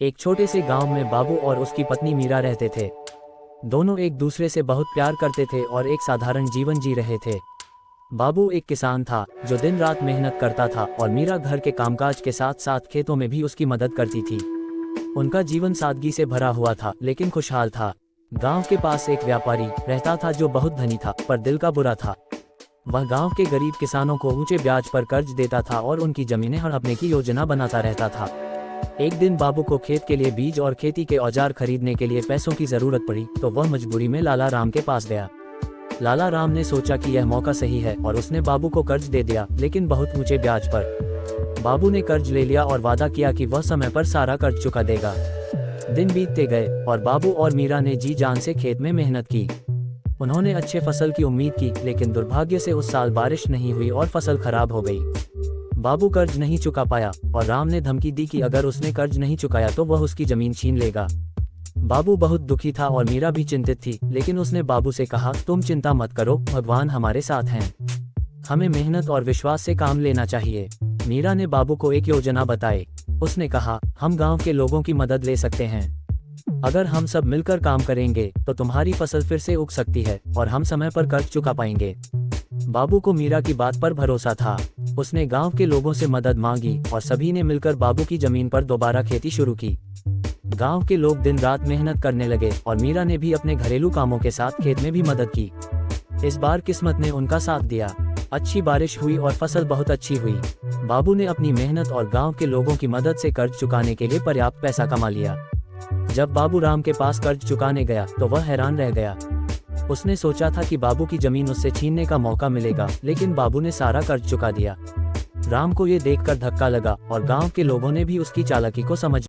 एक छोटे से गांव में बाबू और उसकी पत्नी मीरा रहते थे। दोनों एक दूसरे से बहुत प्यार करते थे और एक साधारण जीवन जी रहे थे। बाबू एक किसान था जो दिन रात मेहनत करता था और मीरा घर के कामकाज के साथ साथ खेतों में भी उसकी मदद करती थी। उनका जीवन सादगी से भरा हुआ था लेकिन खुशहाल था। गांव के पास एक व्यापारी रहता था जो बहुत धनी था पर दिल का बुरा था। वह गांव के गरीब किसानों को ऊंचे ब्याज पर कर्ज देता था और उनकी जमीनें हड़पने की योजना बनाता रहता था। एक दिन बाबू को खेत के लिए बीज और खेती के औजार खरीदने के लिए पैसों की जरूरत पड़ी तो वह मजबूरी में लाला राम के पास गया। लाला राम ने सोचा कि यह मौका सही है और उसने बाबू को कर्ज दे दिया, लेकिन बहुत ऊंचे ब्याज पर। बाबू ने कर्ज ले लिया और वादा किया कि वह समय पर सारा कर्ज चुका देगा। दिन बीतते गए और बाबू और मीरा ने जी जान से खेत में मेहनत की। उन्होंने अच्छे फसल की उम्मीद की, लेकिन दुर्भाग्य से उस साल बारिश नहीं हुई और फसल खराब हो गई। बाबू कर्ज नहीं चुका पाया और राम ने धमकी दी कि अगर उसने कर्ज नहीं चुकाया तो वह उसकी जमीन छीन लेगा। बाबू बहुत दुखी था और मीरा भी चिंतित थी, लेकिन उसने बाबू से कहा, तुम चिंता मत करो, भगवान हमारे साथ हैं। हमें मेहनत और विश्वास से काम लेना चाहिए। मीरा ने बाबू को एक योजना बताई। उसने कहा, हम गांव के लोगों की मदद ले सकते हैं। अगर हम सब मिलकर काम करेंगे तो तुम्हारी फसल फिर से उग सकती है और हम समय पर कर्ज चुका पाएंगे। बाबू को मीरा की बात पर भरोसा था। उसने गांव के लोगों से मदद मांगी और सभी ने मिलकर बाबू की जमीन पर दोबारा खेती शुरू की। गांव के लोग दिन रात मेहनत करने लगे और मीरा ने भी अपने घरेलू कामों के साथ खेत में भी मदद की। इस बार किस्मत ने उनका साथ दिया। अच्छी बारिश हुई और फसल बहुत अच्छी हुई। बाबू ने अपनी मेहनत और गांव के लोगों की मदद से कर्ज चुकाने के लिए पर्याप्त पैसा कमा लिया। जब बाबू राम के पास कर्ज चुकाने गया तो वह हैरान रह गया। उसने सोचा था कि बाबू की जमीन उससे छीनने का मौका मिलेगा, लेकिन बाबू ने सारा कर्ज चुका दिया। राम को ये देखकर धक्का लगा और गांव के लोगों ने भी उसकी चालाकी को समझ